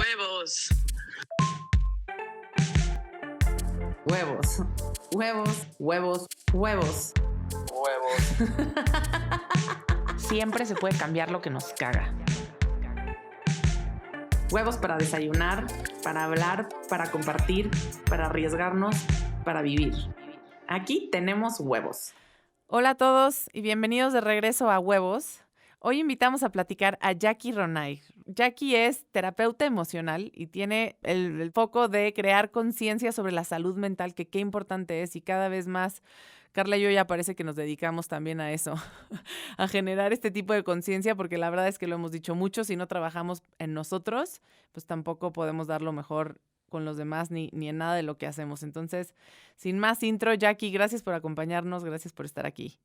Huevos. Huevos. Huevos, huevos, huevos. Huevos. Siempre se puede cambiar lo que nos caga. Huevos para desayunar, para hablar, para compartir, para arriesgarnos, para vivir. Aquí tenemos huevos. Hola a todos y bienvenidos de regreso a Huevos. Hoy invitamos a platicar a Jackie Ronay. Jackie es terapeuta emocional y tiene el foco de crear conciencia sobre la salud mental, que qué importante es, y cada vez más Carla y yo ya parece que nos dedicamos también a eso, a generar este tipo de conciencia, porque la verdad es que lo hemos dicho mucho, si no trabajamos en nosotros, pues tampoco podemos dar lo mejor con los demás ni en nada de lo que hacemos. Entonces, sin más intro, Jackie, gracias por acompañarnos, gracias por estar aquí.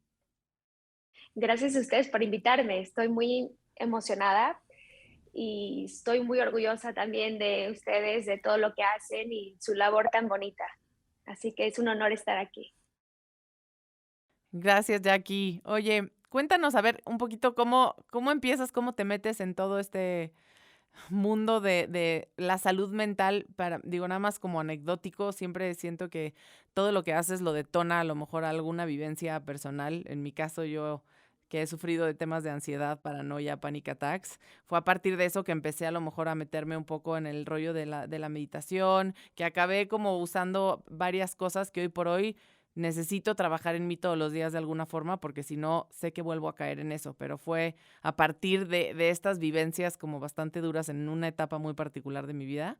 Gracias a ustedes por invitarme. Estoy muy emocionada y estoy muy orgullosa también de ustedes, de todo lo que hacen y su labor tan bonita. Así que es un honor estar aquí. Gracias, Jackie. Oye, cuéntanos, a ver, un poquito cómo empiezas, cómo te metes en todo este mundo de la salud mental. Digo, nada más como anecdótico, siempre siento que todo lo que haces lo detona a lo mejor alguna vivencia personal. En mi caso, yo que he sufrido de temas de ansiedad, paranoia, panic attacks, fue a partir de eso que empecé a lo mejor a meterme un poco en el rollo de la meditación, que acabé como usando varias cosas que hoy por hoy necesito trabajar en mí todos los días de alguna forma, porque si no, sé que vuelvo a caer en eso. Pero fue a partir de estas vivencias como bastante duras en una etapa muy particular de mi vida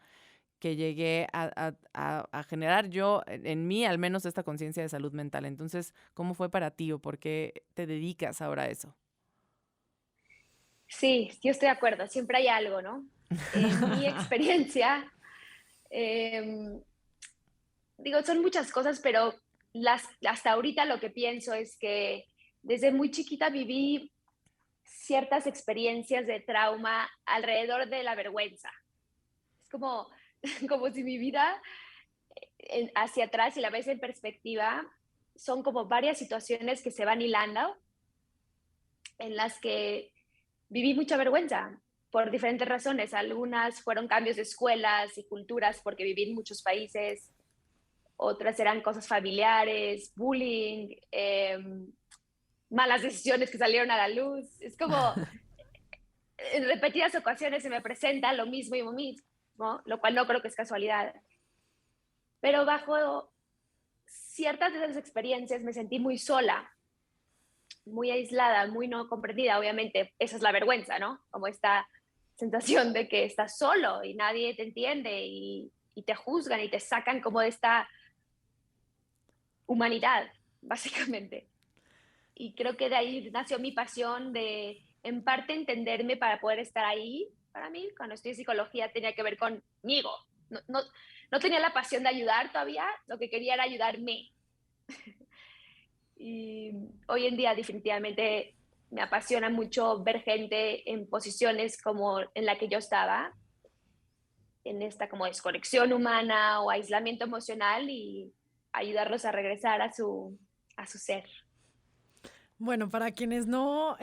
que llegué a generar yo en mí al menos esta conciencia de salud mental. Entonces, ¿cómo fue para ti o por qué te dedicas ahora a eso? Sí, yo estoy de acuerdo. Siempre hay algo, ¿no? En mi experiencia, digo, son muchas cosas, pero hasta ahorita lo que pienso es que desde muy chiquita viví ciertas experiencias de trauma alrededor de la vergüenza. Es como, como si mi vida hacia atrás, y la ves en perspectiva, son como varias situaciones que se van hilando en las que viví mucha vergüenza por diferentes razones. Algunas fueron cambios de escuelas y culturas porque viví en muchos países, otras eran cosas familiares, bullying, malas decisiones que salieron a la luz. Es como en repetidas ocasiones se me presenta lo mismo y lo mismo, lo cual no creo que es casualidad. Pero bajo ciertas de esas experiencias me sentí muy sola, muy aislada, muy no comprendida. Obviamente, esa es la vergüenza, ¿no? Como esta sensación de que estás solo y nadie te entiende y te juzgan y te sacan como de esta humanidad, básicamente. Y creo que de ahí nació mi pasión de, en parte, entenderme para poder estar ahí. Para mí, cuando estudié psicología, tenía que ver conmigo. No tenía la pasión de ayudar todavía, lo que quería era ayudarme. Y hoy en día definitivamente me apasiona mucho ver gente en posiciones como en la que yo estaba, en esta como desconexión humana o aislamiento emocional, y ayudarlos a regresar a su ser. Bueno, para quienes no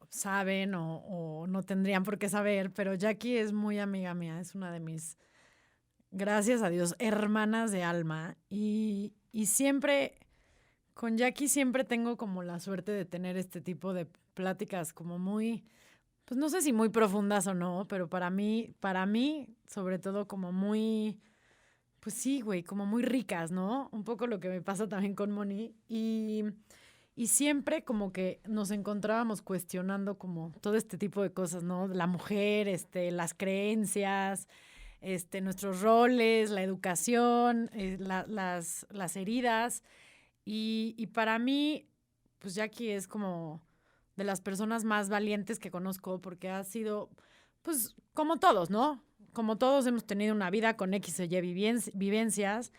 saben o no tendrían por qué saber, pero Jackie es muy amiga mía, es una de mis, gracias a Dios, hermanas de alma. Y siempre, con Jackie siempre tengo como la suerte de tener este tipo de pláticas como muy, pues no sé si muy profundas o no, pero para mí, sobre todo como muy, pues sí, güey, como muy ricas, ¿no? Un poco lo que me pasa también con Moni. Y siempre como que nos encontrábamos cuestionando como todo este tipo de cosas, ¿no? La mujer, las creencias, nuestros roles, la educación, las heridas. Y para mí, pues Jackie es como de las personas más valientes que conozco porque ha sido, pues como todos, ¿no? Como todos hemos tenido una vida con X o Y vivencias.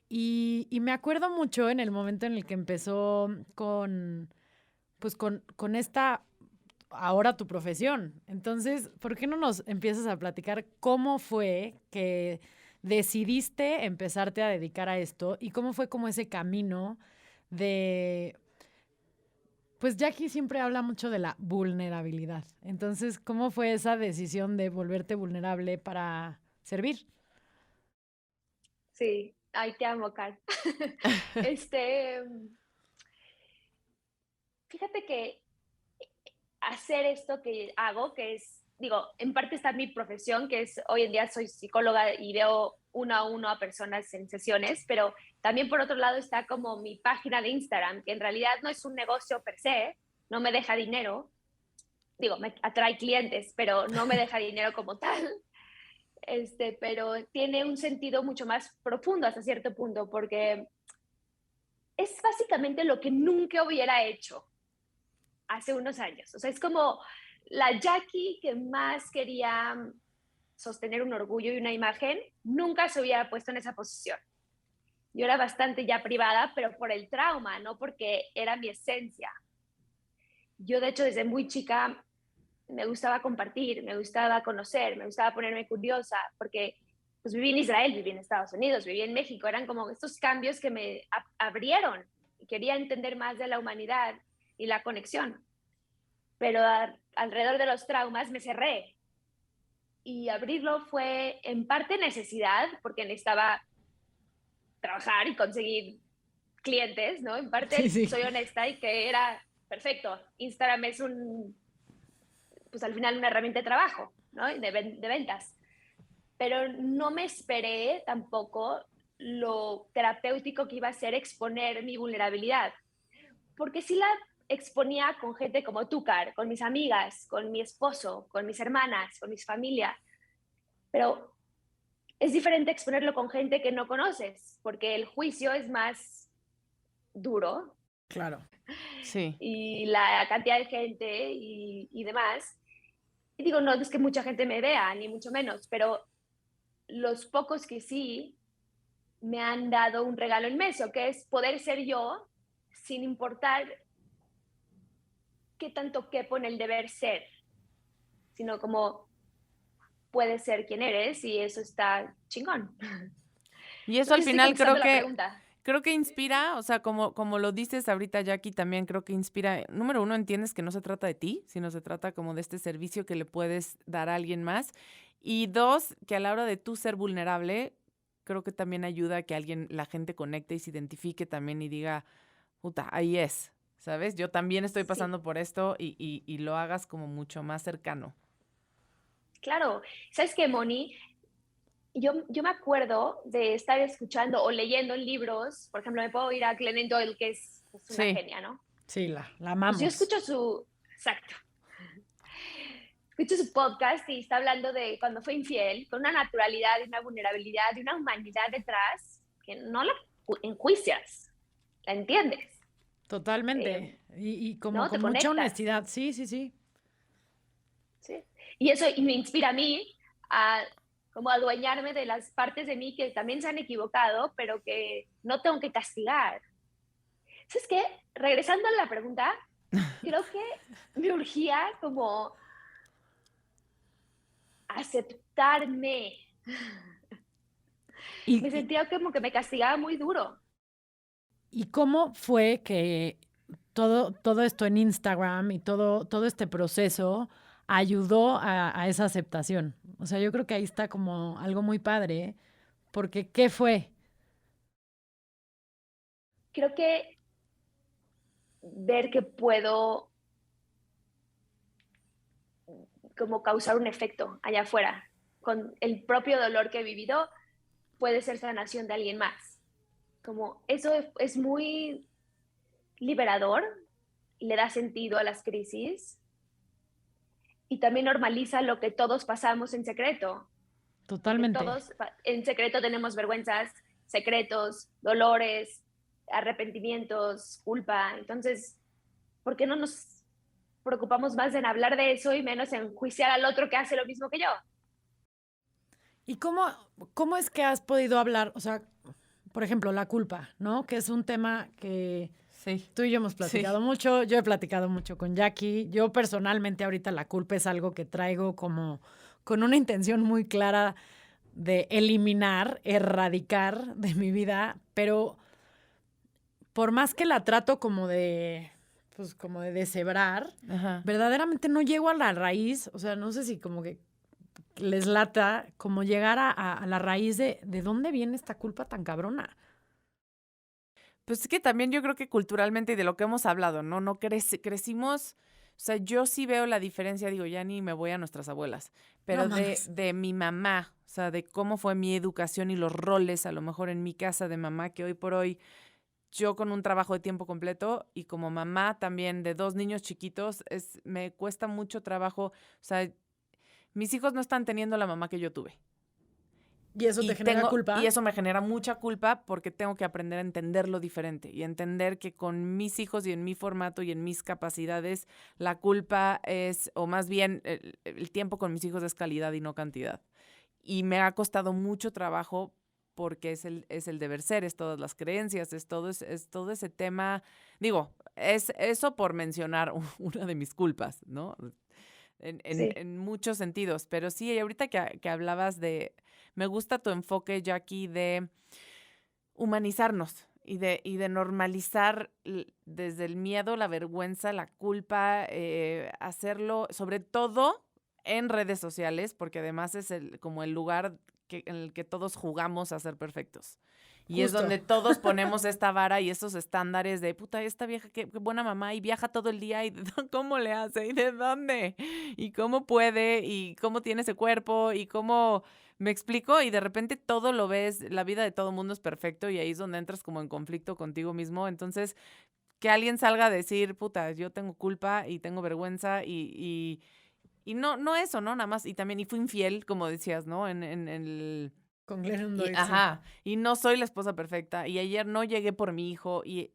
Y me acuerdo mucho en el momento en el que empezó con esta, ahora tu profesión. Entonces, ¿por qué no nos empiezas a platicar cómo fue que decidiste empezarte a dedicar a esto y cómo fue como ese camino de Pues Jackie siempre habla mucho de la vulnerabilidad. Entonces, ¿cómo fue esa decisión de volverte vulnerable para servir? Sí, ay, te amo, Car. Este, fíjate que hacer esto que hago, que es, digo, en parte está mi profesión, que es hoy en día soy psicóloga y veo uno a uno a personas en sesiones, pero también por otro lado está como mi página de Instagram, que en realidad no es un negocio per se, no me deja dinero, digo, me atrae clientes, pero no me deja dinero como tal. Pero tiene un sentido mucho más profundo hasta cierto punto, porque es básicamente lo que nunca hubiera hecho hace unos años. O sea, es como la Jackie que más quería sostener un orgullo y una imagen, nunca se hubiera puesto en esa posición. Yo era bastante ya privada, pero por el trauma, no porque era mi esencia. Yo, de hecho, desde muy chica me gustaba compartir, me gustaba conocer, me gustaba ponerme curiosa, porque pues viví en Israel, viví en Estados Unidos, viví en México, eran como estos cambios que me abrieron y quería entender más de la humanidad y la conexión. Pero alrededor de los traumas me cerré y abrirlo fue en parte necesidad, porque necesitaba trabajar y conseguir clientes, ¿no? En Sí, parte sí. soy honesta y que era perfecto. Instagram es pues al final una herramienta de trabajo, ¿no? De ventas. Pero no me esperé tampoco lo terapéutico que iba a ser exponer mi vulnerabilidad, porque sí la exponía con gente como tú, Car, con mis amigas, con mi esposo, con mis hermanas, con mis familias, pero es diferente exponerlo con gente que no conoces, porque el juicio es más duro Claro. Sí. y la cantidad de gente y demás. Y digo, no es que mucha gente me vea, ni mucho menos, pero los pocos que sí me han dado un regalo inmenso, que es poder ser yo sin importar qué tanto quepo en el deber ser, sino como puedes ser quien eres y eso está chingón. Y eso No al sé si estoy final contestando la pregunta. creo que inspira, o sea, como lo dices ahorita, Jackie, también creo que inspira. Número uno, entiendes que no se trata de ti, sino se trata como de este servicio que le puedes dar a alguien más. Y dos, que a la hora de tú ser vulnerable, creo que también ayuda a que la gente conecte y se identifique también y diga, puta, ahí es, ¿sabes? Yo también estoy Sí, pasando por esto y lo hagas como mucho más cercano. claro. ¿Sabes qué, Moni? Yo me acuerdo de estar escuchando o leyendo en libros, por ejemplo, me puedo ir a Glennon Doyle, que es una Sí, genia, ¿no? Sí, la Pues yo amamos. escucho exacto, escucho su podcast y está hablando de cuando fue infiel, con una naturalidad y una vulnerabilidad y una humanidad detrás que no la enjuicias, la entiendes, Totalmente. Y como ¿no? Te con mucha conectas, honestidad. Sí, sí, sí. ¿sí? Y eso y me inspira a mí a como adueñarme de las partes de mí que también se han equivocado, pero que no tengo que castigar. ¿Sabes qué? Regresando a la pregunta, creo que me urgía como aceptarme. ¿Y, Me y, sentía como que me castigaba muy duro. y cómo fue que todo esto en Instagram y todo este proceso ayudó a esa aceptación? O sea, yo creo que ahí está como algo muy padre, porque ¿qué fue? Creo que ver que puedo como causar un efecto allá afuera con el propio dolor que he vivido puede ser sanación de alguien más. Como eso es muy liberador, le da sentido a las crisis y también normaliza lo que todos pasamos en secreto, porque Totalmente. todos en secreto tenemos vergüenzas, secretos, dolores, arrepentimientos, culpa. Entonces, ¿por qué no nos preocupamos más en hablar de eso y menos en juiciar al otro que hace lo mismo que yo? ¿Y cómo es que has podido hablar? O sea, por ejemplo, la culpa, ¿no? Que es un tema que sí, tú y yo hemos sí. platicado mucho, yo he platicado mucho con Jackie. Yo personalmente ahorita la culpa es algo que traigo como con una intención muy clara de eliminar, erradicar de mi vida, pero por más que la trato como de pues como de deshebrar, Ajá. verdaderamente no llego a la raíz, o sea, no sé si como que les lata como llegar a la raíz de dónde viene esta culpa tan cabrona. Pues es que también yo creo que culturalmente y de lo que hemos hablado, ¿no? No crecimos, o sea, yo sí veo la diferencia, digo, ya ni me voy a nuestras abuelas, pero No mames. de mi mamá, o sea, de cómo fue mi educación y los roles, a lo mejor en mi casa de mamá, que hoy por hoy yo con un trabajo de tiempo completo y como mamá también de 2 niños chiquitos, me cuesta mucho trabajo, o sea, mis hijos no están teniendo la mamá que yo tuve. ¿Y eso te genera culpa? Y eso me genera mucha culpa porque tengo que aprender a entenderlo diferente y entender que con mis hijos y en mi formato y en mis capacidades, la culpa es, o más bien el tiempo con mis hijos es calidad y no cantidad. Y me ha costado mucho trabajo porque es el deber ser, es todas las creencias, es todo ese tema. Digo, es eso por mencionar una de mis culpas, ¿no? Sí. En muchos sentidos. Pero sí, ahorita que hablabas de, me gusta tu enfoque, Jackie, de humanizarnos y de normalizar desde el miedo, la vergüenza, la culpa, hacerlo, sobre todo en redes sociales, porque además es como el lugar en el que todos jugamos a ser perfectos. Y es Justo. donde todos ponemos esta vara y estos estándares de, puta, esta vieja, qué buena mamá, y viaja todo el día, y cómo le hace, y de dónde, y cómo puede, y cómo tiene ese cuerpo, y cómo, me explico, y de repente todo lo ves, la vida de todo mundo es perfecto, y ahí es donde entras como en conflicto contigo mismo. Entonces, que alguien salga a decir, puta, yo tengo culpa y tengo vergüenza, y no eso, ¿no? Nada más, y también, y fui infiel, como decías, ¿no? En el... Con Glennon Doyle, sí. Ajá, y no soy la esposa perfecta, y ayer no llegué por mi hijo, y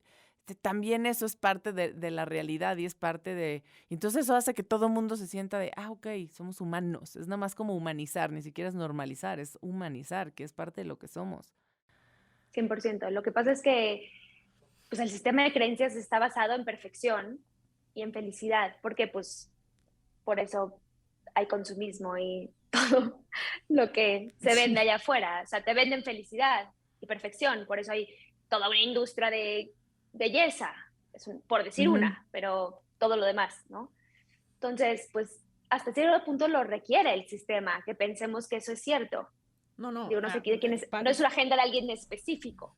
también eso es parte de la realidad y es parte de... Entonces eso hace que todo el mundo se sienta de, ok, somos humanos, es nada más como humanizar, ni siquiera es normalizar, es humanizar, que es parte de lo que somos. 100%. Lo que pasa es que pues, el sistema de creencias está basado en perfección y en felicidad, porque pues por eso hay consumismo y todo lo que se vende allá afuera. O sea, te venden felicidad y perfección, por eso hay toda una industria de belleza, por decir una, pero todo lo demás, ¿no? Entonces, pues hasta cierto punto lo requiere el sistema, que pensemos que eso es cierto. No. Digo, no sé quién es, no es una agenda de alguien específico,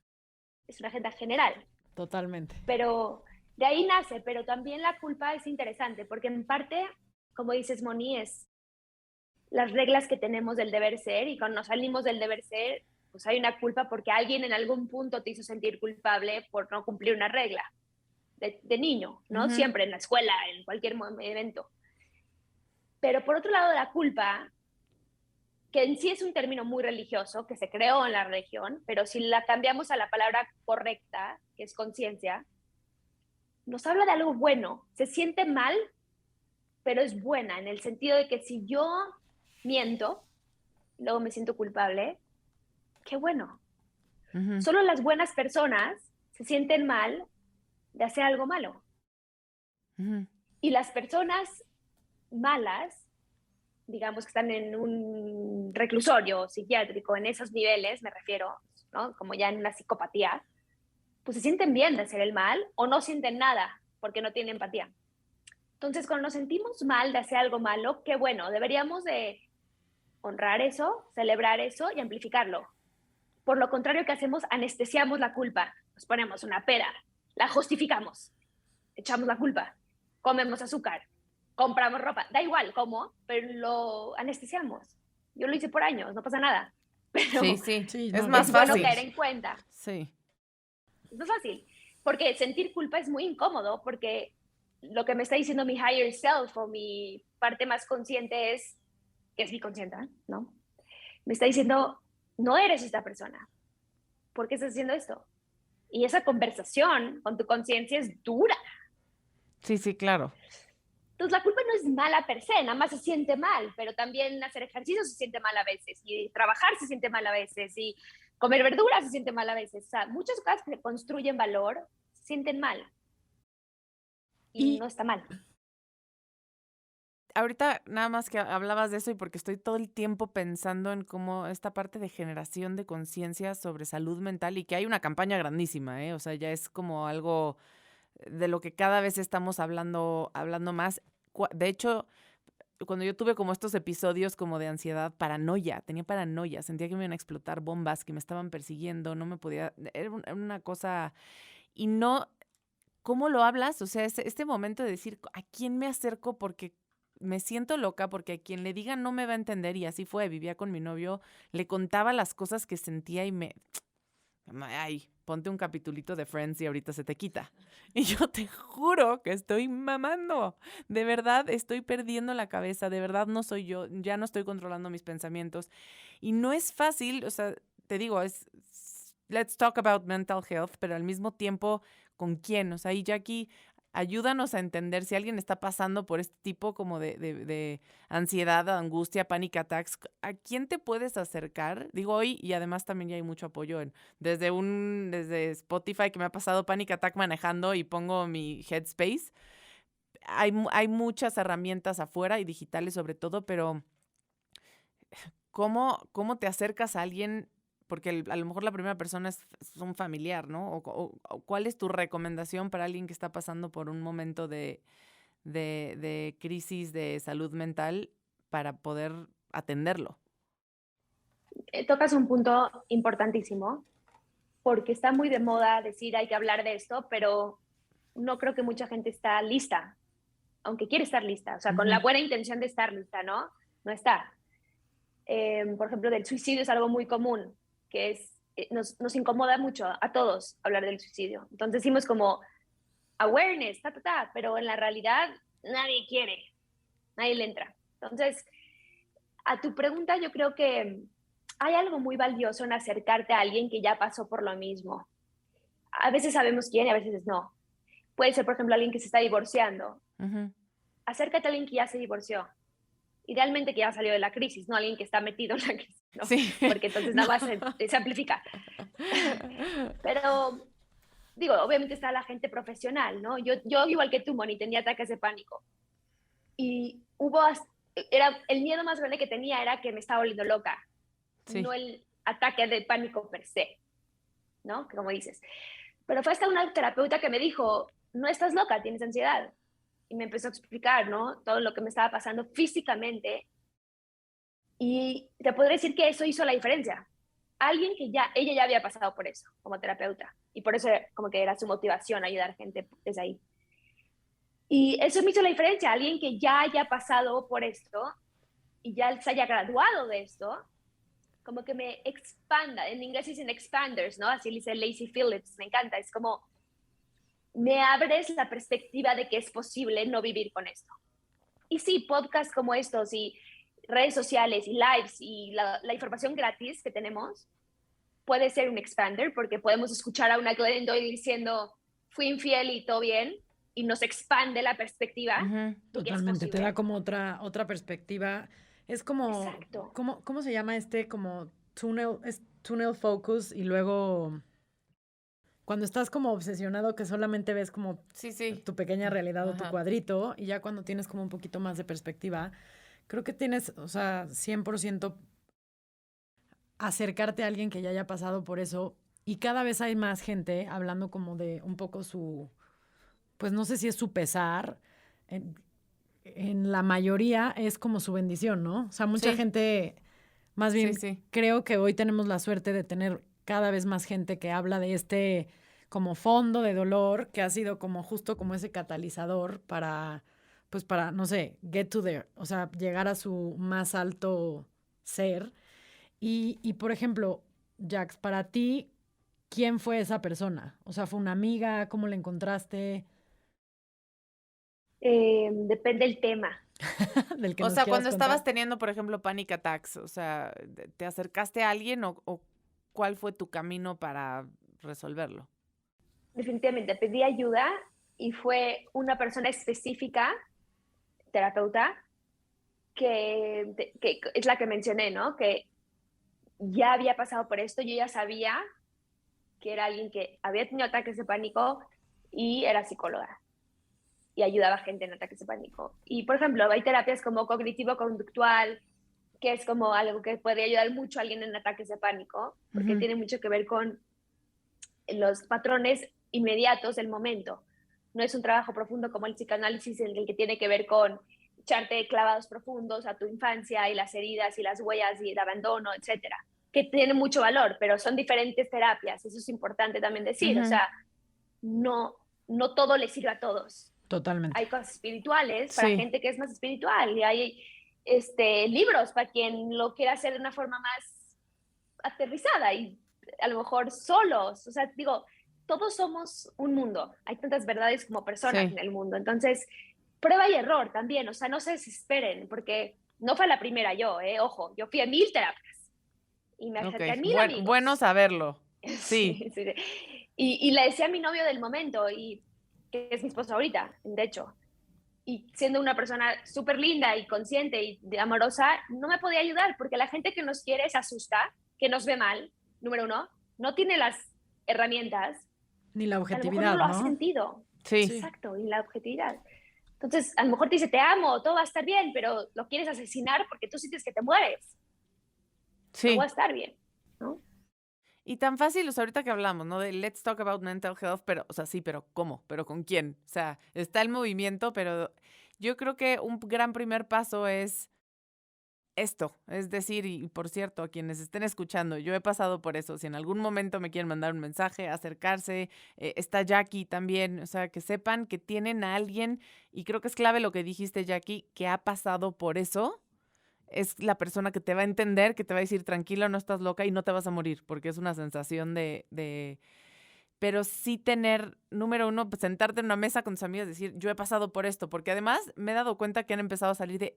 es una agenda general. Totalmente. Pero de ahí nace, pero también la culpa es interesante, porque en parte, como dices, Moni, es las reglas que tenemos del deber ser, y cuando nos salimos del deber ser, pues hay una culpa porque alguien en algún punto te hizo sentir culpable por no cumplir una regla de niño, ¿no? Siempre en la escuela, en cualquier evento. Pero por otro lado, la culpa, que en sí es un término muy religioso, que se creó en la religión, pero si la cambiamos a la palabra correcta, que es conciencia, nos habla de algo bueno. Se siente mal, pero es buena, en el sentido de que si yo miento, luego me siento culpable, qué bueno. Solo las buenas personas se sienten mal de hacer algo malo. Y las personas malas, digamos que están en un reclusorio psiquiátrico, en esos niveles, me refiero, ¿no? Como ya en una psicopatía, pues se sienten bien de hacer el mal o no sienten nada porque no tienen empatía. Entonces, cuando nos sentimos mal de hacer algo malo, qué bueno, deberíamos de honrar eso, celebrar eso y amplificarlo. Por lo contrario, ¿qué hacemos? Anestesiamos la culpa. Nos ponemos una pera, la justificamos, echamos la culpa, comemos azúcar, compramos ropa, da igual cómo, pero lo anestesiamos. Yo lo hice por años, no pasa nada. Pero sí, no, es más es fácil. bueno caer en cuenta. Sí. Es más fácil, porque sentir culpa es muy incómodo, porque lo que me está diciendo mi higher self o mi parte más consciente es, que es mi consciente, ¿no? Me está diciendo, no eres esta persona. ¿Por qué estás haciendo esto? Y esa conversación con tu conciencia es dura. Sí, claro. Entonces la culpa no es mala per se, nada más se siente mal, pero también hacer ejercicio se siente mal a veces, y trabajar se siente mal a veces, y comer verduras se siente mal a veces. O sea, muchas cosas que construyen valor se sienten mal. Y no está mal. Ahorita nada más que hablabas de eso y porque estoy todo el tiempo pensando en cómo esta parte de generación de conciencia sobre salud mental y que hay una campaña grandísima, ¿eh? O sea, ya es como algo de lo que cada vez estamos hablando más. De hecho, cuando yo tuve como estos episodios como de ansiedad, tenía paranoia, sentía que me iban a explotar bombas, que me estaban persiguiendo, no me podía, era una cosa, y no, ¿cómo lo hablas? O sea, este momento de decir, ¿a quién me acerco? Porque me siento loca, porque a quien le diga no me va a entender, y así fue, vivía con mi novio, le contaba las cosas que sentía y ay, ponte un capitulito de Friends y ahorita se te quita. Y yo te juro que estoy mamando. De verdad estoy perdiendo la cabeza. De verdad no soy yo. Ya no estoy controlando mis pensamientos. Y no es fácil, o sea, te digo, let's talk about mental health, pero al mismo tiempo, ¿con quién? O sea, y Jackie, ayúdanos a entender si alguien está pasando por este tipo como de ansiedad, angustia, panic attacks. ¿A quién te puedes acercar? Digo hoy, y además también ya hay mucho apoyo desde Spotify, que me ha pasado panic attack manejando y pongo mi Headspace. Hay muchas herramientas afuera y digitales sobre todo, pero ¿cómo te acercas a alguien? Porque a lo mejor la primera persona es un familiar, ¿no? O ¿cuál es tu recomendación para alguien que está pasando por un momento de crisis de salud mental para poder atenderlo? Tocas un punto importantísimo, porque está muy de moda decir hay que hablar de esto, pero no creo que mucha gente está lista, aunque quiere estar lista, o sea, con la buena intención de estar lista, ¿no? No está. Por ejemplo, del suicidio es algo muy común, que es, nos incomoda mucho a todos hablar del suicidio. Entonces decimos como awareness, pero en la realidad nadie quiere, nadie le entra. Entonces, a tu pregunta, yo creo que hay algo muy valioso en acercarte a alguien que ya pasó por lo mismo. A veces sabemos quién y a veces no. Puede ser, por ejemplo, alguien que se está divorciando. Acércate a alguien que ya se divorció. Idealmente que ya salió de la crisis, no alguien que está metido en la crisis, ¿no? Sí. Porque entonces nada más se amplifica. Pero, digo, obviamente está la gente profesional, ¿no? Yo igual que tú, Moni, tenía ataques de pánico. Y el miedo más grande que tenía era que me estaba volviendo loca, no el ataque de pánico per se, ¿no? Como dices. Pero fue hasta una terapeuta que me dijo, no estás loca, tienes ansiedad. Y me empezó a explicar, ¿no? Todo lo que me estaba pasando físicamente. Y te podré decir que eso hizo la diferencia. Alguien que ella ya había pasado por eso como terapeuta. Y por eso como que era su motivación ayudar a gente desde ahí. Y eso me hizo la diferencia. Alguien que ya haya pasado por esto y ya se haya graduado de esto, como que me expanda. En inglés dicen expanders, ¿no? Así dice Lacey Phillips. Me encanta. Es como me abres la perspectiva de que es posible no vivir con esto. Y sí, podcasts como estos y redes sociales y lives y la información gratis que tenemos puede ser un expander porque podemos escuchar a una Glennon Doyle diciendo fui infiel y todo bien y nos expande la perspectiva. Totalmente, te da como otra perspectiva. Es como, exacto. ¿cómo se llama como tunnel focus y luego cuando estás como obsesionado que solamente ves como tu pequeña realidad o tu cuadrito y ya cuando tienes como un poquito más de perspectiva, creo que tienes, o sea, 100% acercarte a alguien que ya haya pasado por eso y cada vez hay más gente hablando como de un poco pues no sé si es su pesar, en la mayoría es como su bendición, ¿no? O sea, mucha gente, más bien creo que hoy tenemos la suerte de tener cada vez más gente que habla de este como fondo de dolor que ha sido como justo como ese catalizador para, no sé, get to there, o sea, llegar a su más alto ser. Y por ejemplo, Jax, para ti, ¿quién fue esa persona? O sea, ¿fue una amiga? ¿Cómo la encontraste? Depende del tema. Del que o nos sea, quieras cuando contar. estabas teniendo, por ejemplo, panic attacks, o sea, ¿te acercaste a alguien o cuál fue tu camino para resolverlo? Definitivamente pedí ayuda y fue una persona específica, terapeuta, que es la que mencioné, ¿no? Que ya había pasado por esto, yo ya sabía que era alguien que había tenido ataques de pánico y era psicóloga y ayudaba a gente en ataques de pánico. Y, por ejemplo, hay terapias como cognitivo-conductual, que es como algo que puede ayudar mucho a alguien en ataques de pánico, porque tiene mucho que ver con los patrones inmediatos del momento. no es un trabajo profundo como el psicoanálisis, en el que tiene que ver con echarte clavados profundos a tu infancia y las heridas y las huellas y el abandono, etcétera, que tiene mucho valor, pero son diferentes terapias, eso es importante también decir, o sea, no todo le sirve a todos. Totalmente. Hay cosas espirituales para gente que es más espiritual y hay libros para quien lo quiera hacer de una forma más aterrizada y a lo mejor solos, o sea, digo, todos somos un mundo, hay tantas verdades como personas en el mundo, entonces prueba y error también, o sea, no se desesperen, porque no fue la primera ojo, yo fui a 1000 terapias y me acerqué a 1000 amigos. Bueno saberlo, sí. Sí. Y le decía a mi novio del momento, y que es mi esposo ahorita, de hecho, y siendo una persona súper linda y consciente y amorosa, no me podía ayudar, porque la gente que nos quiere se asusta, que nos ve mal, número uno, no tiene las herramientas. Ni la objetividad, a lo mejor no lo has sentido. Sí. Exacto, y la objetividad. Entonces, a lo mejor te dice, te amo, todo va a estar bien, pero lo quieres asesinar porque tú sientes que te mueres. Sí. No va a estar bien, ¿no? Y tan fácil, o sea, ahorita que hablamos, ¿no? De let's talk about mental health, pero, o sea, sí, pero ¿cómo? ¿Pero con quién? O sea, está el movimiento, pero yo creo que un gran primer paso es esto. Es decir, y por cierto, a quienes estén escuchando, yo he pasado por eso. Si en algún momento me quieren mandar un mensaje, acercarse, está Jackie también, o sea, que sepan que tienen a alguien, y creo que es clave lo que dijiste, Jackie, que ha pasado por eso. Es la persona que te va a entender, que te va a decir, tranquilo, no estás loca y no te vas a morir, porque es una sensación de... Pero sí tener, número uno, pues sentarte en una mesa con tus amigas y decir, yo he pasado por esto, porque además me he dado cuenta que han empezado a salir de,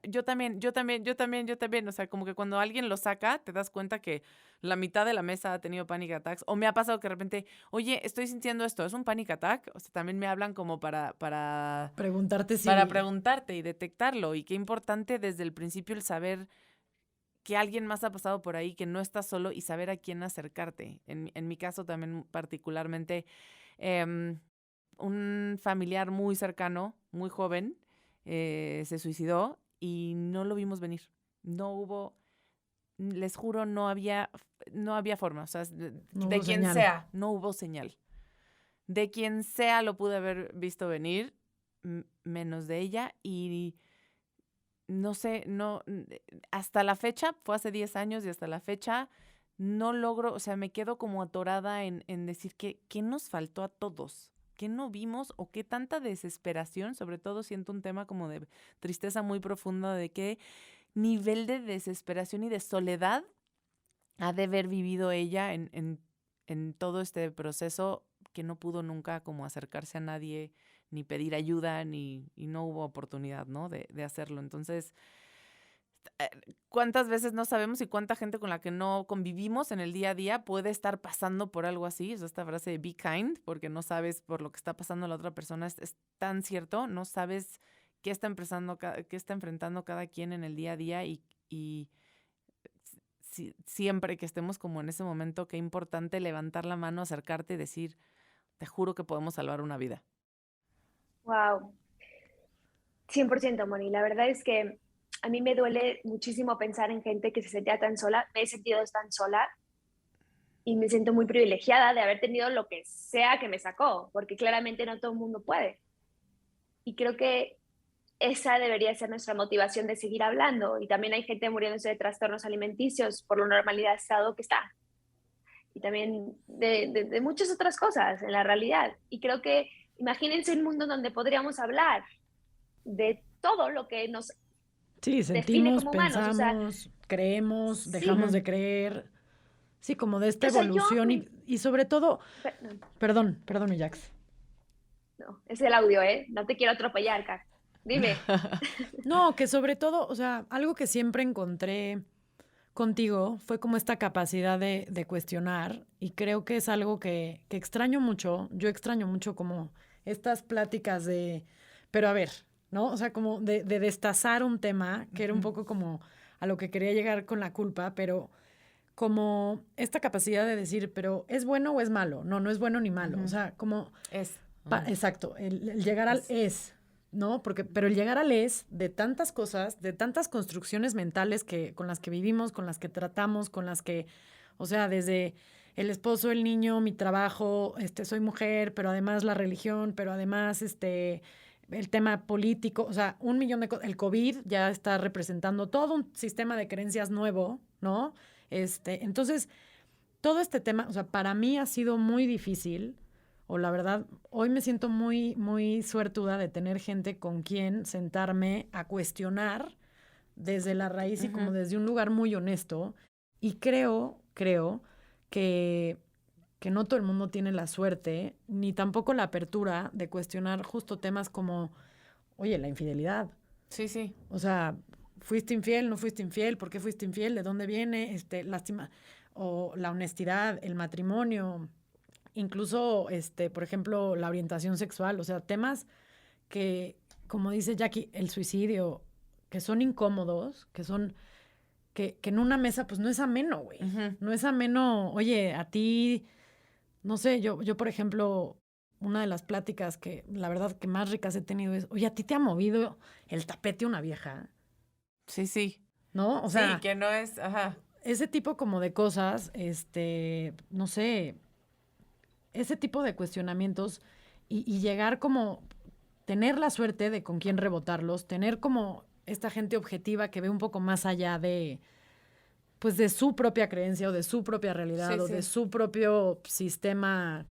yo también. O sea, como que cuando alguien lo saca, te das cuenta que la mitad de la mesa ha tenido panic attacks. O me ha pasado que de repente, oye, estoy sintiendo esto, ¿es un panic attack? O sea, también me hablan como para preguntarte si... Para preguntarte y detectarlo. Y qué importante desde el principio el saber que alguien más ha pasado por ahí, que no estás solo y saber a quién acercarte. En mi caso también particularmente, un familiar muy cercano, muy joven, se suicidó y no lo vimos venir. No hubo, les juro, no había forma. O sea, de quien sea, no hubo señal. De quien sea lo pude haber visto venir, menos de ella. Y no sé, hasta la fecha, fue hace 10 años y hasta la fecha no logro, o sea, me quedo como atorada en decir qué nos faltó a todos. ¿Qué no vimos o qué tanta desesperación? Sobre todo siento un tema como de tristeza muy profunda de qué nivel de desesperación y de soledad ha de haber vivido ella en todo este proceso, que no pudo nunca como acercarse a nadie, ni pedir ayuda, y no hubo oportunidad, ¿no? de hacerlo. Entonces, ¿cuántas veces no sabemos y cuánta gente con la que no convivimos en el día a día puede estar pasando por algo así? Es esta frase de be kind, porque no sabes por lo que está pasando la otra persona, es tan cierto, no sabes qué está enfrentando cada quien en el día a día y siempre que estemos como en ese momento, qué importante levantar la mano, acercarte y decir, te juro que podemos salvar una vida. Wow. 100%, Moni. La verdad es que a mí me duele muchísimo pensar en gente que se sentía tan sola. Me he sentido tan sola y me siento muy privilegiada de haber tenido lo que sea que me sacó, porque claramente no todo el mundo puede. Y creo que esa debería ser nuestra motivación de seguir hablando. Y también hay gente muriéndose de trastornos alimenticios por lo normalizado que está. Y también de muchas otras cosas en la realidad. Y creo que imagínense un mundo donde podríamos hablar de todo lo que nos define como humanos. Pensamos, creemos, dejamos de creer. Sí, como de esta evolución y sobre todo... Perdón, Jax. No, es el audio, No te quiero atropellar, Kat. Dime. No, que sobre todo, o sea, algo que siempre encontré contigo fue como esta capacidad de cuestionar, y creo que es algo que extraño mucho. Yo extraño mucho como estas pláticas pero a ver, ¿no? O sea, como de destazar un tema, que era un poco como a lo que quería llegar con la culpa, pero como esta capacidad de decir, pero ¿es bueno o es malo? No, no es bueno ni malo. O sea, como... exacto, el llegar al es, ¿no? Pero el llegar al es de tantas cosas, de tantas construcciones mentales con las que vivimos, con las que tratamos, con las que, o sea, desde el esposo, el niño, mi trabajo, soy mujer, pero además la religión, pero además el tema político, o sea, un millón de cosas. El COVID ya está representando todo un sistema de creencias nuevo, ¿no? Entonces, todo este tema, o sea, para mí ha sido muy difícil, o la verdad, hoy me siento muy, muy suertuda de tener gente con quien sentarme a cuestionar desde la raíz y como desde un lugar muy honesto. Y creo que no todo el mundo tiene la suerte, ni tampoco la apertura de cuestionar justo temas como, oye, la infidelidad. Sí, sí. O sea, ¿fuiste infiel? ¿No fuiste infiel? ¿Por qué fuiste infiel? ¿De dónde viene? Lástima. O la honestidad, el matrimonio, incluso, por ejemplo, la orientación sexual. O sea, temas que, como dice Jackie, el suicidio, que son incómodos, que en una mesa, pues no es ameno, güey. No es ameno, oye, a ti, no sé, yo, por ejemplo, una de las pláticas que la verdad que más ricas he tenido es, oye, ¿a ti te ha movido el tapete una vieja? Sí, sí. ¿No? O sea, sí, que no es, ese tipo como de cosas, no sé, ese tipo de cuestionamientos y llegar como, tener la suerte de con quién rebotarlos, tener como esta gente objetiva que ve un poco más allá de, pues, de su propia creencia o de su propia realidad Sí, o sí. de su propio sistema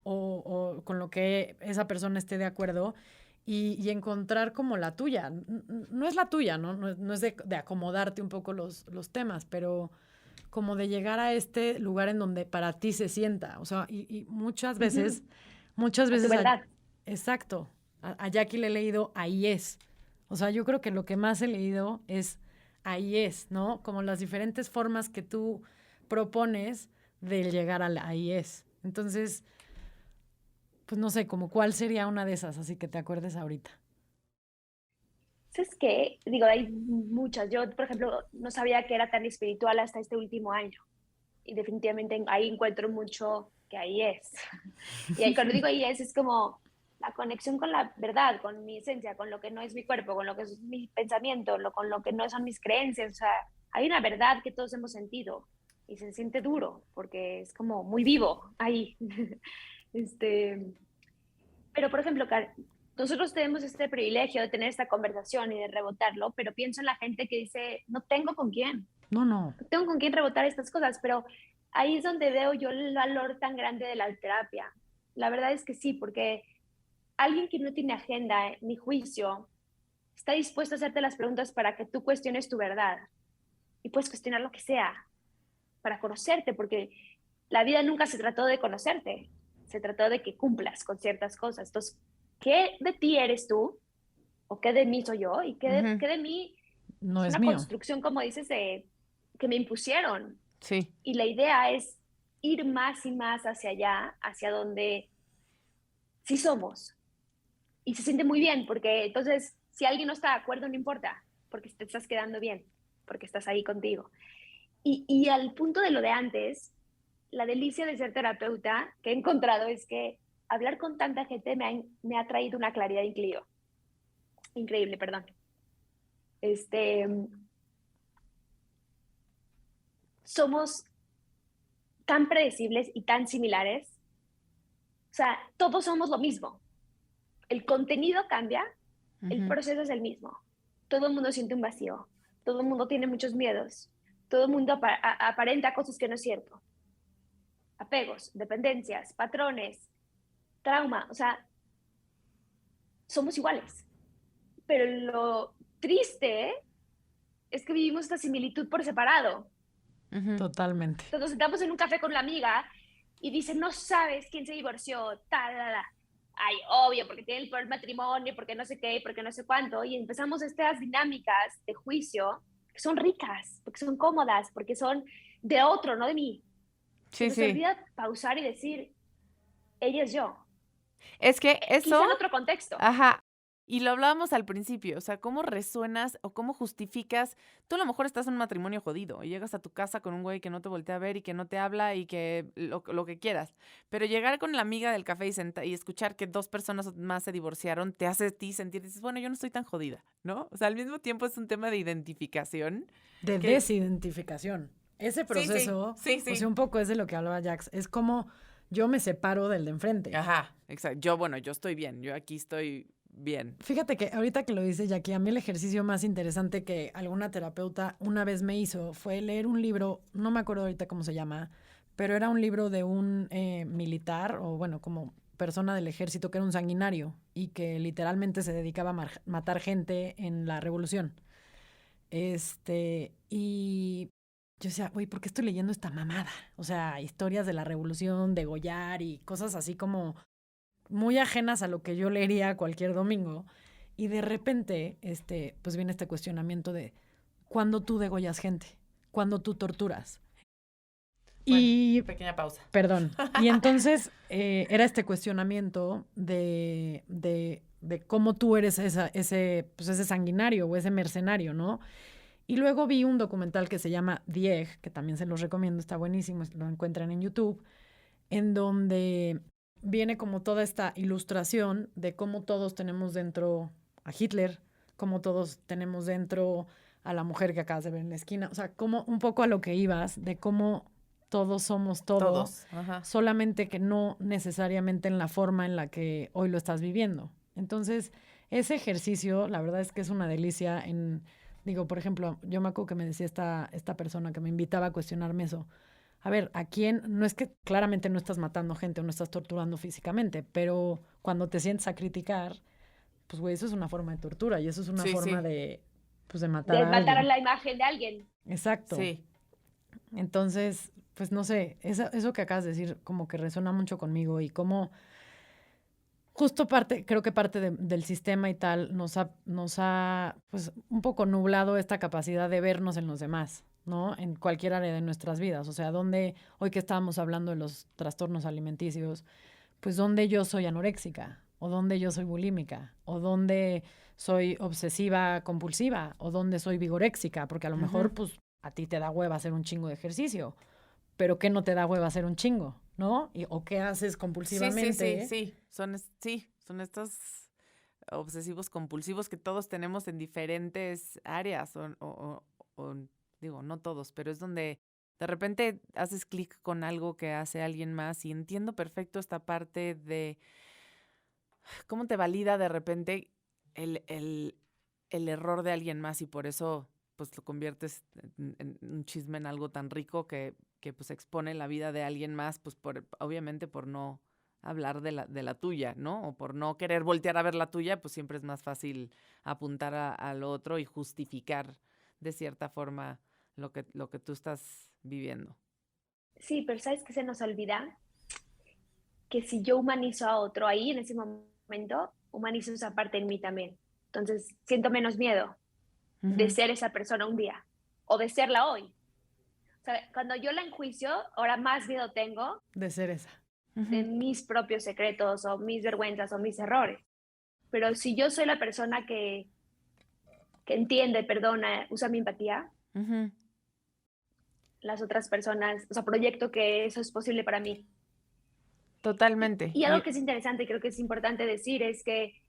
o con lo que esa persona esté de acuerdo y encontrar como la tuya. No es la tuya, ¿no? No es de acomodarte un poco los temas, pero como de llegar a este lugar en donde para ti se sienta. O sea, y muchas veces, A tu verdad. exacto. A Jackie le he leído ahí es. O sea, yo creo que lo que más he leído es ahí es, ¿no? Como las diferentes formas que tú propones de llegar al ahí es. Entonces, pues no sé, como cuál sería una de esas, así que te acuerdes ahorita. ¿Sabes qué? Digo, hay muchas. Yo, por ejemplo, no sabía que era tan espiritual hasta este último año. Y definitivamente ahí encuentro mucho que ahí es. Y ahí, cuando digo ahí es como la conexión con la verdad, con mi esencia, con lo que no es mi cuerpo, con lo que es mi pensamiento, con lo que no son mis creencias. O sea, hay una verdad que todos hemos sentido y se siente duro porque es como muy vivo ahí. Pero, por ejemplo, nosotros tenemos este privilegio de tener esta conversación y de rebotarlo, pero pienso en la gente que dice, no tengo con quién. No. No tengo con quién rebotar estas cosas, pero ahí es donde veo yo el valor tan grande de la terapia. La verdad es que sí, porque alguien que no tiene agenda ni juicio está dispuesto a hacerte las preguntas para que tú cuestiones tu verdad y puedes cuestionar lo que sea para conocerte, porque la vida nunca se trató de conocerte, se trató de que cumplas con ciertas cosas. Entonces, ¿qué de ti eres tú? ¿O qué de mí soy yo? ¿Y qué de mí No es es una mío. construcción, como dices, que me impusieron? Sí. Y la idea es ir más y más hacia allá, hacia donde sí somos. Y se siente muy bien, porque entonces, si alguien no está de acuerdo, no importa, porque te estás quedando bien, porque estás ahí contigo. Y al punto de lo de antes, la delicia de ser terapeuta que he encontrado es que hablar con tanta gente me ha traído una claridad increíble, perdón. Somos tan predecibles y tan similares. O sea, todos somos lo mismo. El contenido cambia, el proceso es el mismo. Todo el mundo siente un vacío, todo el mundo tiene muchos miedos, todo el mundo aparenta cosas que no es cierto. Apegos, dependencias, patrones, trauma, o sea, somos iguales. Pero lo triste es que vivimos esta similitud por separado. Totalmente. Entonces nos sentamos en un café con la amiga y dice, no sabes quién se divorció, ay, obvio, porque tiene el peor matrimonio, porque no sé qué, porque no sé cuánto, y empezamos estas dinámicas de juicio que son ricas, porque son cómodas, porque son de otro, no de mí. Sí, Entonces se sí. olvida pausar y decir, ella es yo. Es que eso, Quizá en otro contexto. ajá, y lo hablábamos al principio, o sea, cómo resuenas o cómo justificas. Tú a lo mejor estás en un matrimonio jodido y llegas a tu casa con un güey que no te voltea a ver y que no te habla y que lo que quieras. Pero llegar con la amiga del café y escuchar que 2 personas más se divorciaron te hace a ti sentir, dices, bueno, yo no estoy tan jodida, ¿no? O sea, al mismo tiempo es un tema de identificación. De que- desidentificación. ese proceso, sí. o sea, un poco es de lo que hablaba Jax, es como yo me separo del de enfrente. Ajá, exacto. Yo estoy bien, yo aquí estoy bien. Fíjate que ahorita que lo dice Jackie, a mí el ejercicio más interesante que alguna terapeuta una vez me hizo fue leer un libro, no me acuerdo ahorita cómo se llama, pero era un libro de un militar, o bueno, como persona del ejército que era un sanguinario y que literalmente se dedicaba a matar gente en la revolución. Y yo decía, güey, ¿por qué estoy leyendo esta mamada? O sea, historias de la revolución, de degollar y cosas así como muy ajenas a lo que yo leería cualquier domingo. Y de repente, pues viene este cuestionamiento de ¿cuándo tú degollas gente? ¿Cuándo tú torturas? Bueno, Y pequeña pausa. perdón. Y entonces era este cuestionamiento de cómo tú eres ese sanguinario o ese mercenario, ¿no? Y luego vi un documental que se llama The Egg, que también se los recomiendo, está buenísimo, lo encuentran en YouTube, en donde viene como toda esta ilustración de cómo todos tenemos dentro a Hitler, cómo todos tenemos dentro a la mujer que acabas de ver en la esquina, o sea, como un poco a lo que ibas, de cómo todos somos todos. Ajá. Solamente que no necesariamente en la forma en la que hoy lo estás viviendo. Entonces, ese ejercicio, la verdad es que es una delicia digo, por ejemplo, yo me acuerdo que me decía esta persona que me invitaba a cuestionarme eso. A ver, ¿a quién? No es que claramente no estás matando gente o no estás torturando físicamente, pero cuando te sientes a criticar, pues, güey, eso es una forma de tortura y eso es una forma de matar a matar a alguien. la imagen de alguien. Exacto. Sí. Entonces, pues no sé, eso que acabas de decir como que resuena mucho conmigo y como justo creo que parte del sistema y tal nos ha pues un poco nublado esta capacidad de vernos en los demás, ¿no? En cualquier área de nuestras vidas. O sea, hoy que estábamos hablando de los trastornos alimenticios, pues donde yo soy anoréxica, o donde yo soy bulímica, o donde soy obsesiva compulsiva, o donde soy vigoréxica, porque a lo mejor pues a ti te da hueva hacer un chingo de ejercicio, pero ¿qué no te da hueva hacer un chingo? ¿No? ¿O qué haces compulsivamente? Sí. Son estos obsesivos compulsivos que todos tenemos en diferentes áreas, o digo, no todos, pero es donde de repente haces clic con algo que hace alguien más y entiendo perfecto esta parte de cómo te valida de repente el error de alguien más y por eso pues lo conviertes en un chisme, en algo tan rico que pues expone la vida de alguien más, pues obviamente por no hablar de la tuya, ¿no? O por no querer voltear a ver la tuya, pues siempre es más fácil apuntar al otro y justificar de cierta forma lo que tú estás viviendo. Sí, pero ¿sabes qué se nos olvida? Que si yo humanizo a otro ahí, en ese momento, humanizo esa parte en mí también. Entonces, siento menos miedo de ser esa persona un día o de serla hoy. O sea, cuando yo la enjuicio, ahora más miedo tengo de ser esa. De mis propios secretos o mis vergüenzas o mis errores. Pero si yo soy la persona que entiende, perdona, usa mi empatía, las otras personas, o sea, proyecto que eso es posible para mí. Totalmente. Y algo que es interesante y creo que es importante decir es que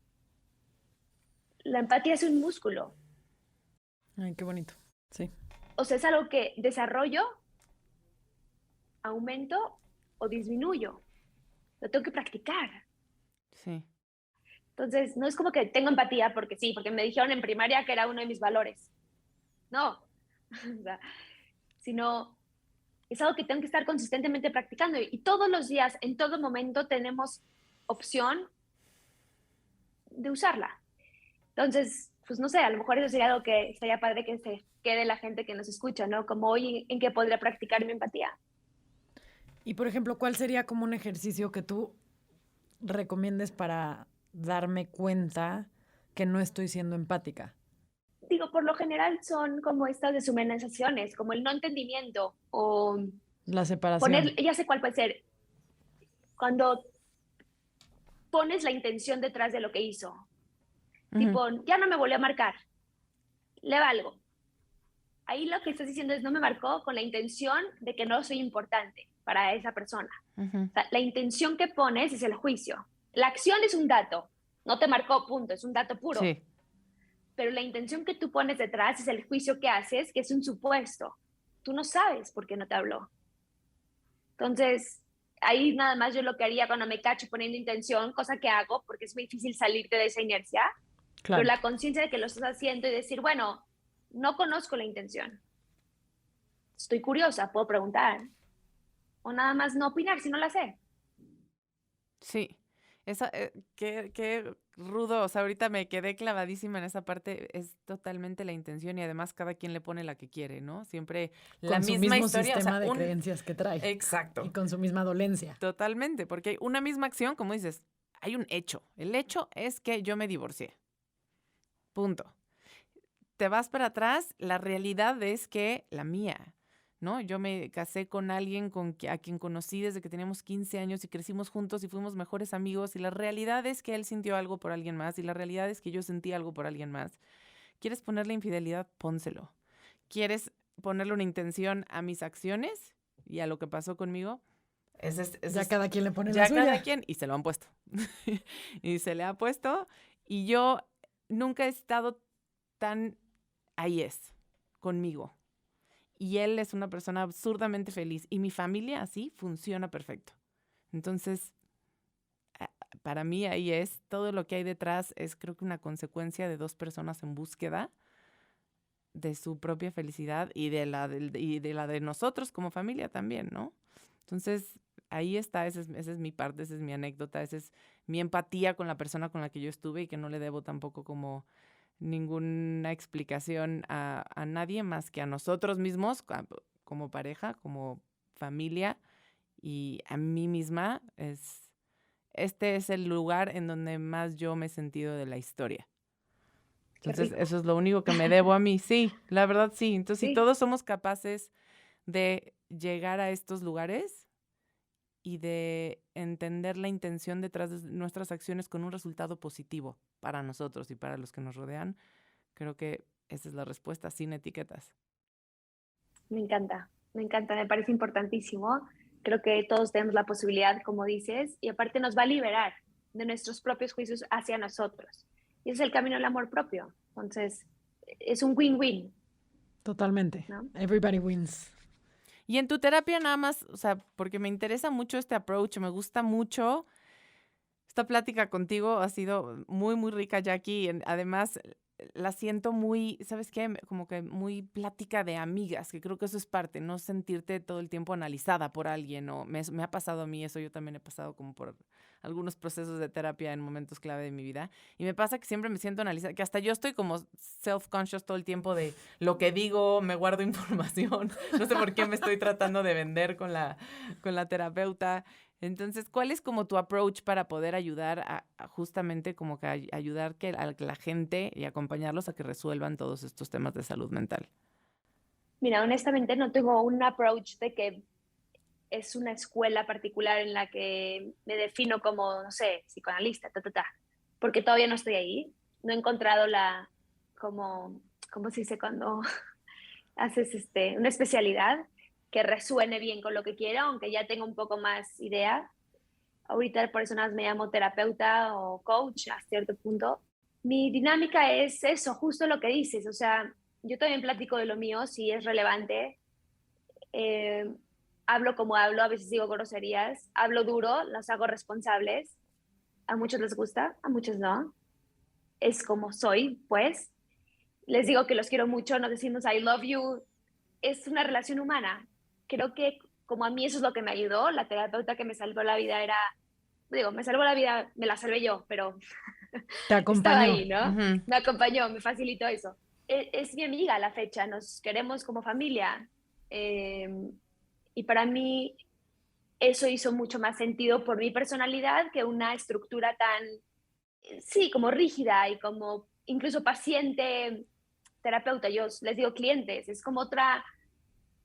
la empatía es un músculo. Ay, qué bonito. Sí. O sea, es algo que desarrollo, aumento o disminuyo. Lo tengo que practicar. Sí. Entonces, no es como que tengo empatía porque sí, porque me dijeron en primaria que era uno de mis valores. No. O sea, sino es algo que tengo que estar consistentemente practicando. Y todos los días, en todo momento, tenemos opción de usarla. Entonces, pues no sé, a lo mejor eso sería algo que estaría padre que se quede la gente que nos escucha, ¿no? Como hoy, ¿en qué podría practicar mi empatía? Y, por ejemplo, ¿cuál sería como un ejercicio que tú recomiendes para darme cuenta que no estoy siendo empática? Digo, por lo general son como estas deshumanizaciones, como el no entendimiento o la separación. Ya sé cuál puede ser, cuando pones la intención detrás de lo que hizo. Tipo, ya no me volvió a marcar, le valgo. Ahí lo que estás diciendo es, no me marcó con la intención de que no soy importante para esa persona. O sea, la intención que pones es el juicio. La acción es un dato, no te marcó, punto, es un dato puro. Sí. Pero la intención que tú pones detrás es el juicio que haces, que es un supuesto. tú no sabes por qué no te habló. Entonces, ahí nada más yo lo que haría cuando me cacho poniendo intención, cosa que hago porque es muy difícil salirte de esa inercia, pero la conciencia de que lo estás haciendo y decir, bueno, no conozco la intención. Estoy curiosa, puedo preguntar. O nada más no opinar si no la sé. Sí, qué rudo, o sea, ahorita me quedé clavadísima en esa parte, es totalmente la intención y además cada quien le pone la que quiere, ¿no? Siempre la Con su misma mismo historia, o sea, sistema de creencias que trae. Exacto. Y con su misma dolencia. Totalmente, porque hay una misma acción, como dices, hay un hecho. El hecho es que yo me divorcié. Punto. Te vas para atrás, la realidad es que la mía, ¿no? Yo me casé con alguien a quien conocí desde que teníamos 15 años y crecimos juntos y fuimos mejores amigos y la realidad es que él sintió algo por alguien más y la realidad es que yo sentí algo por alguien más. ¿Quieres ponerle infidelidad? Pónselo. ¿Quieres ponerle una intención a mis acciones y a lo que pasó conmigo? Cada quien le pone ya la suya. cada quien, y se lo han puesto. Y se le ha puesto y yo nunca he estado tan ahí es, conmigo. Y él es una persona absurdamente feliz. Y mi familia así funciona perfecto. Entonces, para mí ahí es, todo lo que hay detrás es creo que una consecuencia de dos personas en búsqueda de su propia felicidad y de la de nosotros como familia también, ¿no? Entonces, ahí está, esa es mi parte, esa es mi anécdota, esa es mi empatía con la persona con la que yo estuve y que no le debo tampoco como ninguna explicación a nadie más que a nosotros mismos, como pareja, como familia y a mí misma. Este es el lugar en donde más yo me he sentido de la historia. Entonces, eso es lo único que me debo a mí. Sí, la verdad sí. Entonces, si todos somos capaces de llegar a estos lugares y de entender la intención detrás de nuestras acciones con un resultado positivo para nosotros y para los que nos rodean, creo que esa es la respuesta, sin etiquetas. Me encanta, me parece importantísimo. Creo que todos tenemos la posibilidad, como dices, y aparte nos va a liberar de nuestros propios juicios hacia nosotros. Y ese es el camino del amor propio. Entonces, es un win-win. Totalmente. ¿No? Everybody wins. Y en tu terapia nada más, o sea, porque me interesa mucho este approach, me gusta mucho. Esta plática contigo ha sido muy, muy rica, Jackie. Además, la siento muy, ¿sabes qué? Como que muy plática de amigas, que creo que eso es parte, no sentirte todo el tiempo analizada por alguien. O me ha pasado a mí eso, yo también he pasado como por algunos procesos de terapia en momentos clave de mi vida. Y me pasa que siempre me siento analizada, que hasta yo estoy como self-conscious todo el tiempo de lo que digo, me guardo información. No sé por qué me estoy tratando de vender con la terapeuta. Entonces, ¿cuál es como tu approach para poder ayudar a justamente como que ayudar a la gente y acompañarlos a que resuelvan todos estos temas de salud mental? Mira, honestamente no tengo un approach de que es una escuela particular en la que me defino como, no sé, psicoanalista, porque todavía no estoy ahí. No he encontrado ¿cómo se dice cuando haces una especialidad que resuene bien con lo que quiero, aunque ya tengo un poco más idea. Ahorita por eso nada más me llamo terapeuta o coach a cierto punto. Mi dinámica es eso, justo lo que dices. O sea, yo también platico de lo mío, si es relevante. Hablo como hablo, a veces digo groserías, hablo duro, las hago responsables. A muchos les gusta, a muchos no. Es como soy, pues. Les digo que los quiero mucho, nos decimos I love you. Es una relación humana. Creo que como a mí eso es lo que me ayudó, la terapeuta que me salvó la vida me salvó la vida, me la salvé yo, pero te acompañó. Estaba ahí, ¿no? Uh-huh. Me acompañó, me facilitó eso. Es mi amiga a la fecha, nos queremos como familia. Y para mí eso hizo mucho más sentido por mi personalidad que una estructura tan, sí, como rígida y como incluso paciente, terapeuta. Yo les digo clientes, es como otra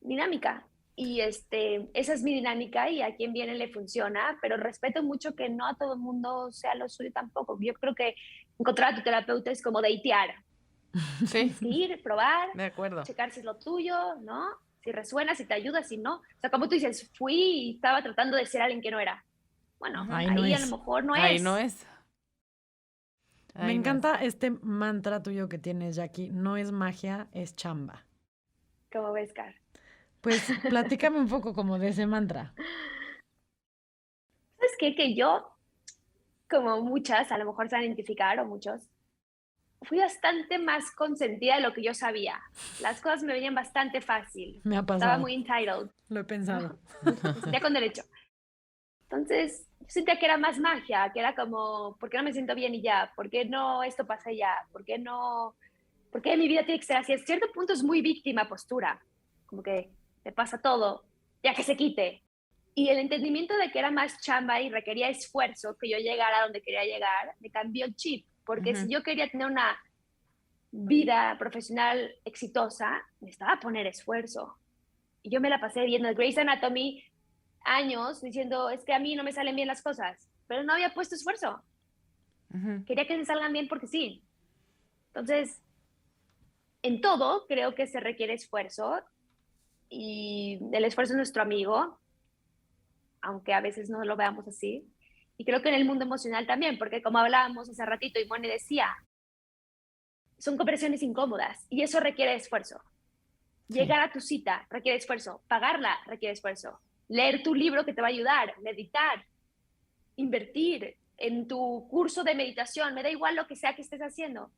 dinámica. Y esa es mi dinámica y a quien viene le funciona, pero respeto mucho que no a todo el mundo sea lo suyo tampoco. Yo creo que encontrar a tu terapeuta es como datear. Sí. Ir, probar, de acuerdo. Checar si es lo tuyo, ¿no? Si resuena, si te ayuda, si no. O sea, como tú dices, fui y estaba tratando de ser alguien que no era. Bueno, ahí no a lo mejor no es. Ahí no es. Me encanta este mantra tuyo que tienes, Jackie. No es magia, es chamba. ¿Cómo ves, Car? Pues platícame un poco como de ese mantra. ¿Sabes qué? Que yo, como muchas, a lo mejor se van a identificar o muchos, fui bastante más consentida de lo que yo sabía. Las cosas me venían bastante fácil. Me ha Estaba pasado. muy entitled. Lo he pensado. Me sentía con derecho. Entonces, yo sentía que era más magia, que era como, ¿por qué no me siento bien y ya? ¿Por qué no esto pasa ya? ¿Por qué no? ¿Por qué mi vida tiene que ser así? A cierto punto es muy víctima postura, como que me pasa todo, ya que se quite. Y el entendimiento de que era más chamba y requería esfuerzo que yo llegara a donde quería llegar, me cambió el chip, porque si yo quería tener una vida profesional exitosa, necesitaba poner esfuerzo. Y yo me la pasé viendo Grey's Anatomy años diciendo, es que a mí no me salen bien las cosas, pero no había puesto esfuerzo. Quería que se salgan bien porque sí. Entonces, en todo creo que se requiere esfuerzo y el esfuerzo es nuestro amigo, aunque a veces no lo veamos así. Y creo que en el mundo emocional también, porque como hablábamos hace ratito y Moni decía, son conversaciones incómodas y eso requiere esfuerzo. Llegar a tu cita requiere esfuerzo, pagarla requiere esfuerzo, leer tu libro que te va a ayudar, meditar, invertir en tu curso de meditación, me da igual lo que sea que estés haciendo.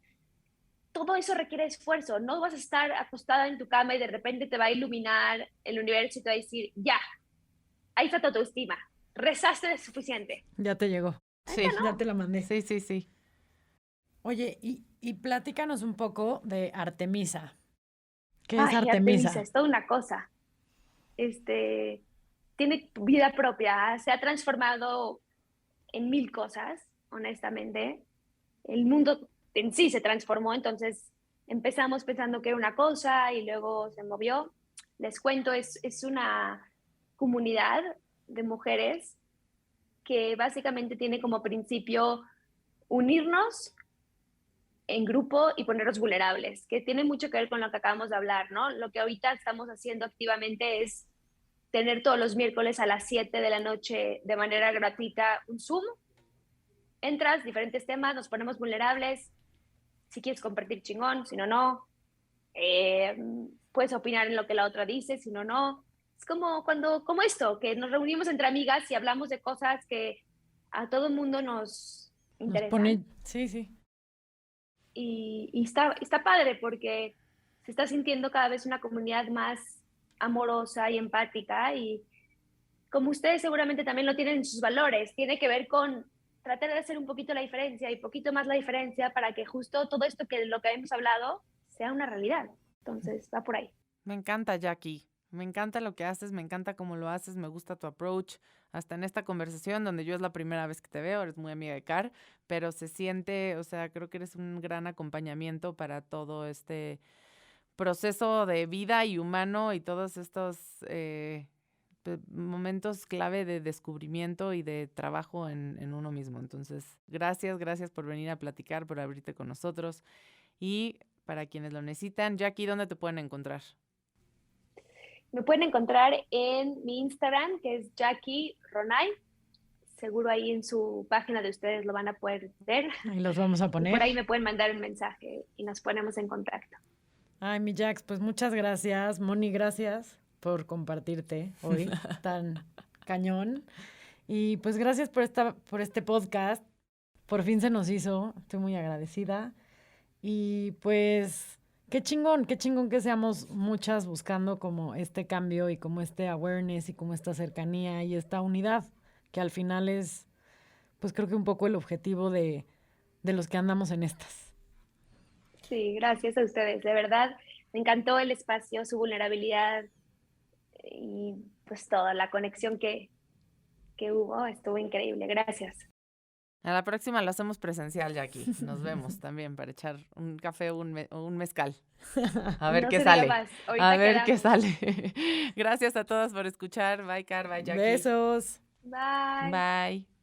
Todo eso requiere esfuerzo, no vas a estar acostada en tu cama y de repente te va a iluminar el universo y te va a decir, ya, ahí está tu autoestima, rezaste de suficiente. Ya te llegó. Sí, Ya te la mandé. sí, sí, sí. Oye, y platícanos un poco de Artemisa. ¿Qué es Ay, Artemisa? es toda una cosa. Tiene vida propia, se ha transformado en 1000 cosas, honestamente. El mundo en sí se transformó, entonces empezamos pensando que era una cosa y luego se movió. Les cuento, es una comunidad de mujeres que básicamente tiene como principio unirnos en grupo y ponernos vulnerables, que tiene mucho que ver con lo que acabamos de hablar, ¿no? Lo que ahorita estamos haciendo activamente es tener todos los miércoles a las 7 de la noche de manera gratuita un Zoom. Entras, diferentes temas, nos ponemos vulnerables. Si quieres compartir, chingón, si no, no. Puedes opinar en lo que la otra dice, si no, no. Es como esto, que nos reunimos entre amigas y hablamos de cosas que a todo el mundo nos interesan. Sí. Y está padre porque se está sintiendo cada vez una comunidad más amorosa y empática y como ustedes seguramente también lo tienen en sus valores, tiene que ver con tratar de hacer un poquito la diferencia y poquito más la diferencia para que justo todo esto que lo que hemos hablado sea una realidad. Entonces, va por ahí. Me encanta, Jackie. Me encanta lo que haces, me encanta cómo lo haces, me gusta tu approach. Hasta en esta conversación, donde yo es la primera vez que te veo, eres muy amiga de Car, pero se siente, o sea, creo que eres un gran acompañamiento para todo este proceso de vida y humano y todos estos momentos clave de descubrimiento y de trabajo en uno mismo. Entonces, gracias por venir a platicar, por abrirte con nosotros. Y para quienes lo necesitan, Jackie, ¿dónde te pueden encontrar? Me pueden encontrar en mi Instagram, que es Jackie Ronay. Seguro ahí en su página de ustedes lo van a poder ver. Ahí los vamos a poner. Y por ahí me pueden mandar un mensaje y nos ponemos en contacto. Ay, mi Jax, pues muchas gracias. Moni, gracias por compartirte hoy tan cañón. Y pues gracias por este podcast. Por fin se nos hizo. Estoy muy agradecida. Y pues qué chingón que seamos muchas buscando como este cambio y como este awareness y como esta cercanía y esta unidad, que al final es, pues creo que un poco el objetivo de los que andamos en estas. Sí, gracias a ustedes. De verdad, me encantó el espacio, su vulnerabilidad y pues toda la conexión que hubo. Estuvo increíble. Gracias. A la próxima lo hacemos presencial, Jackie. Nos vemos también para echar un café o un mezcal. A ver No qué se diga sale. más. A Ahorita ver qué quedamos. sale. Gracias a todas por escuchar. Bye, Car. Bye, Jackie. Besos. Bye. Bye.